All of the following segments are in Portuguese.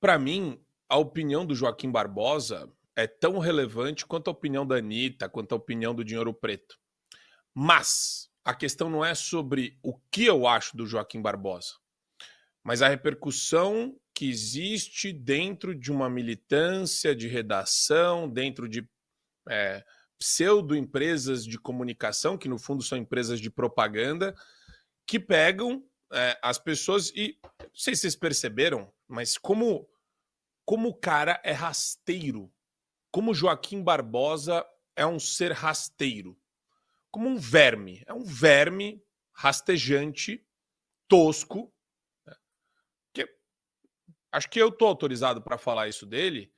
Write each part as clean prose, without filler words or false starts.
para mim, a opinião do Joaquim Barbosa é tão relevante quanto a opinião da Anitta, quanto a opinião do Dinheiro Preto. Mas a questão não é sobre o que eu acho do Joaquim Barbosa, mas a repercussão que existe dentro de uma militância de redação, dentro de pseudo-empresas de comunicação, que no fundo são empresas de propaganda, que pegam as pessoas e, não sei se vocês perceberam, mas como o cara é rasteiro, como Joaquim Barbosa é um ser rasteiro, como um verme, é um verme rastejante, tosco, né? Que, acho que eu estou autorizado para falar isso dele,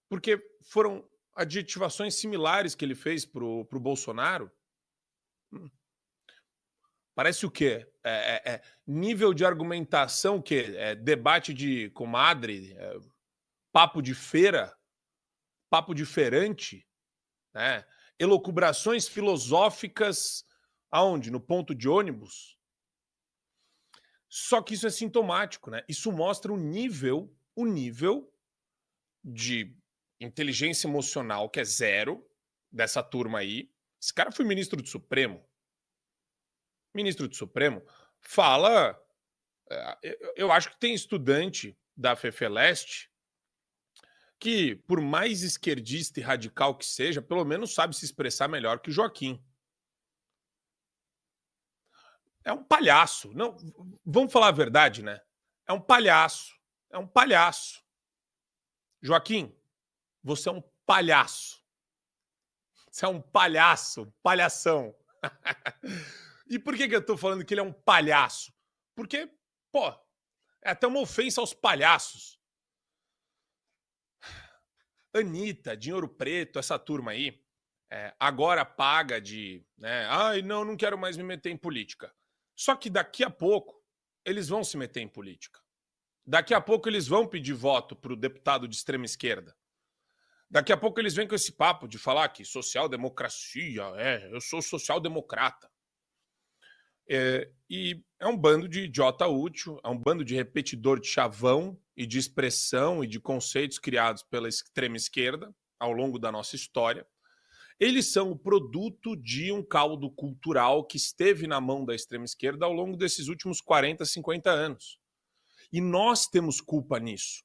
porque foram adjetivações similares que ele fez pro Bolsonaro. Parece o quê? Nível de argumentação, o quê? Debate de comadre, papo de feira, papo de feirante, né? Elucubrações filosóficas aonde? No ponto de ônibus? Só que isso é sintomático, né? Isso mostra o nível de inteligência emocional que é zero dessa turma aí. Esse cara foi ministro do Supremo. Ministro do Supremo fala... eu acho que tem estudante da FEFELESTE que, por mais esquerdista e radical que seja, pelo menos sabe se expressar melhor que o Joaquim. É um palhaço. Não, vamos falar a verdade, né? É um palhaço. É um palhaço. Joaquim, você é um palhaço. Você é um palhaço, palhação. E por que eu tô falando que ele é um palhaço? Porque, pô, é até uma ofensa aos palhaços. Anitta, Dinheiro Preto, essa turma aí, agora paga de, né? Ai, não quero mais me meter em política. Só que daqui a pouco eles vão se meter em política. Daqui a pouco eles vão pedir voto para o deputado de extrema esquerda. Daqui a pouco eles vêm com esse papo de falar que social-democracia, eu sou social-democrata. E é um bando de idiota útil, é um bando de repetidor de chavão e de expressão e de conceitos criados pela extrema esquerda ao longo da nossa história. Eles são o produto de um caldo cultural que esteve na mão da extrema esquerda ao longo desses últimos 40, 50 anos. E nós temos culpa nisso.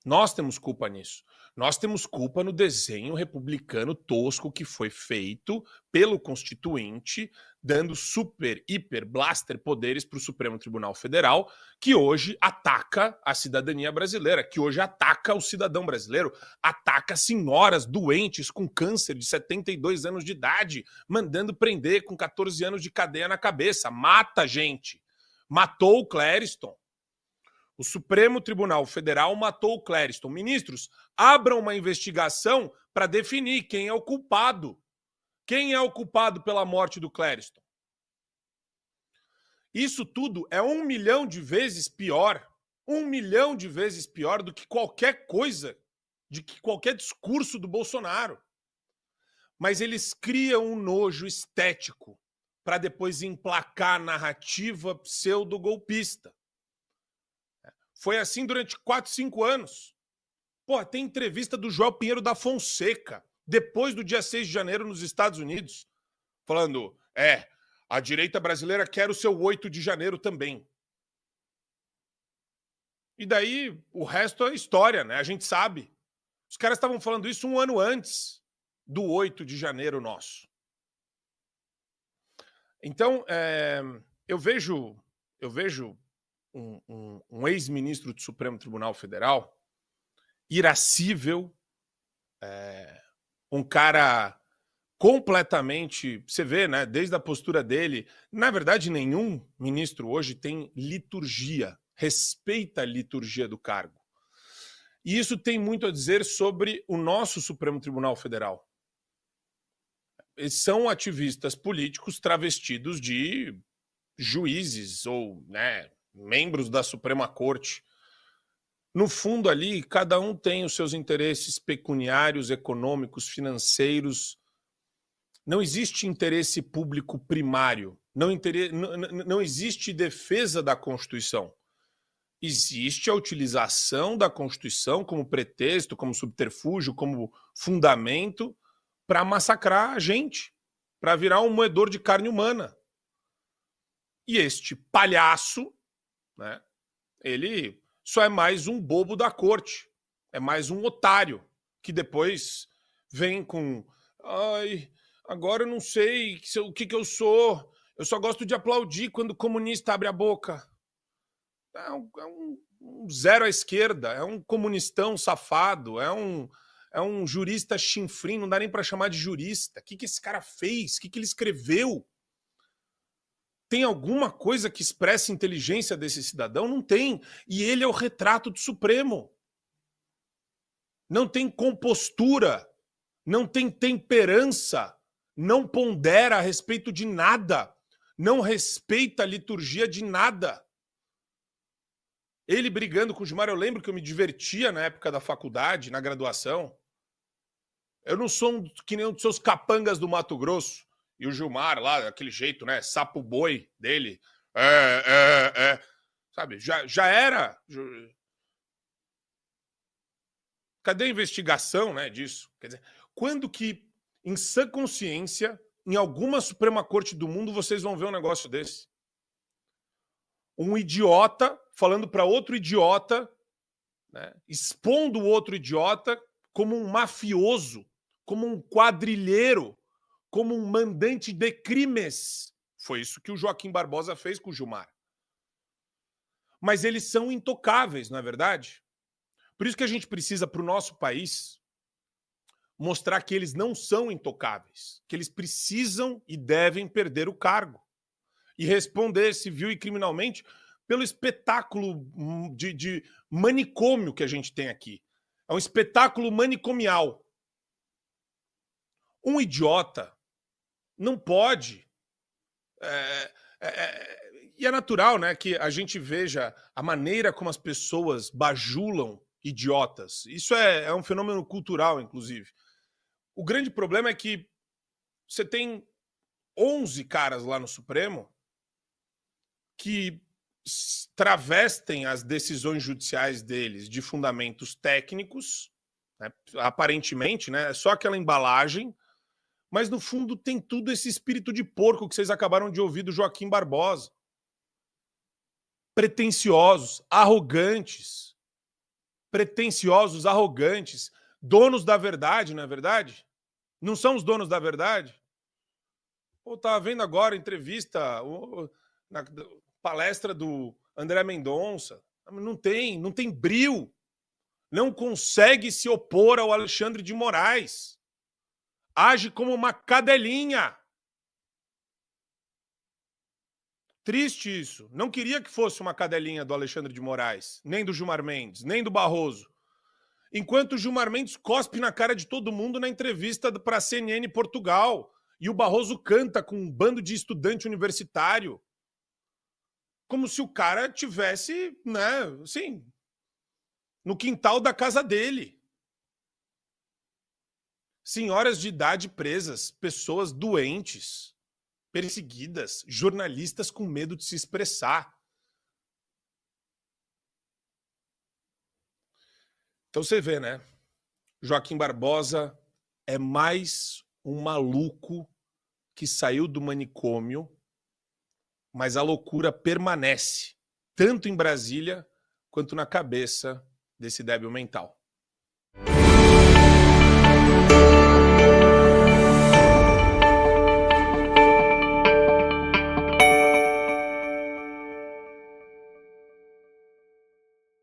Nós temos culpa nisso. Nós temos culpa no desenho republicano tosco que foi feito pelo Constituinte, dando super, hiper, blaster poderes para o Supremo Tribunal Federal, que hoje ataca a cidadania brasileira, que hoje ataca o cidadão brasileiro, ataca senhoras doentes com câncer de 72 anos de idade, mandando prender com 14 anos de cadeia na cabeça. Mata gente. Matou o Clériston. O Supremo Tribunal Federal matou o Clériston. Ministros, abram uma investigação para definir quem é o culpado. Quem é o culpado pela morte do Clériston? Isso tudo é 1 milhão de vezes pior. 1 milhão de vezes pior do que qualquer coisa, de que qualquer discurso do Bolsonaro. Mas eles criam um nojo estético para depois emplacar a narrativa pseudo-golpista. Foi assim durante 4, 5 anos. Pô, tem entrevista do João Pinheiro da Fonseca, depois do dia 6 de janeiro nos Estados Unidos, falando, a direita brasileira quer o seu 8 de janeiro também. E daí, o resto é história, né? A gente sabe. Os caras estavam falando isso 1 ano antes do 8 de janeiro nosso. Então, eu vejo um ex-ministro do Supremo Tribunal Federal irascível, um cara completamente... Você vê, né? Desde a postura dele... Na verdade, nenhum ministro hoje tem liturgia, respeita a liturgia do cargo. E isso tem muito a dizer sobre o nosso Supremo Tribunal Federal. Eles são ativistas políticos travestidos de juízes ou, né, membros da Suprema Corte. No fundo ali, cada um tem os seus interesses pecuniários, econômicos, financeiros. Não existe interesse público primário. Não existe defesa da Constituição. existe a utilização da Constituição como pretexto, como subterfúgio, como fundamento para massacrar a gente, para virar um moedor de carne humana. E este palhaço, né, ele só é mais um bobo da corte, é mais um otário, que depois vem com ai, agora eu não sei o que eu sou, eu só gosto de aplaudir quando o comunista abre a boca. É um zero à esquerda, é um comunistão safado, é um jurista chinfrim, não dá nem para chamar de jurista. O que esse cara fez? O que ele escreveu? Tem alguma coisa que expresse inteligência desse cidadão? Não tem. E ele é o retrato do Supremo. Não tem compostura, não tem temperança, não pondera a respeito de nada, não respeita a liturgia de nada. Ele brigando com o Gilmar, eu lembro que eu me divertia na época da faculdade, na graduação. Eu não sou que nem um dos seus capangas do Mato Grosso. E o Gilmar lá, daquele jeito, né? Sapo boi dele. Sabe, já era. Cadê a investigação, né, disso? Quer dizer, quando que, em sã consciência, em alguma Suprema Corte do mundo, vocês vão ver um negócio desse? Um idiota falando para outro idiota, né, expondo o outro idiota como um mafioso, como um quadrilheiro, como um mandante de crimes. Foi isso que o Joaquim Barbosa fez com o Gilmar. Mas eles são intocáveis, não é verdade? Por isso que a gente precisa, para o nosso país, mostrar que eles não são intocáveis, que eles precisam e devem perder o cargo e responder civil e criminalmente pelo espetáculo de manicômio que a gente tem aqui. É um espetáculo manicomial. Um idiota não pode. E é natural, né, que a gente veja a maneira como as pessoas bajulam idiotas. Isso é um fenômeno cultural, inclusive. O grande problema é que você tem 11 caras lá no Supremo que travestem as decisões judiciais deles de fundamentos técnicos, né, aparentemente, né, é só aquela embalagem, mas no fundo tem tudo esse espírito de porco que vocês acabaram de ouvir do Joaquim Barbosa. Pretensiosos, arrogantes, donos da verdade, não é verdade? Não são os donos da verdade? Eu estava vendo agora a entrevista, na palestra do André Mendonça. Não tem brio. Não consegue se opor ao Alexandre de Moraes. Age como uma cadelinha. Triste isso. Não queria que fosse uma cadelinha do Alexandre de Moraes, nem do Gilmar Mendes, nem do Barroso. Enquanto o Gilmar Mendes cospe na cara de todo mundo na entrevista para a CNN Portugal. E o Barroso canta com um bando de estudante universitário. Como se o cara tivesse, né, assim, no quintal da casa dele. Senhoras de idade presas, pessoas doentes, perseguidas, jornalistas com medo de se expressar. Então você vê, né? Joaquim Barbosa é mais um maluco que saiu do manicômio, mas a loucura permanece, tanto em Brasília quanto na cabeça desse débil mental.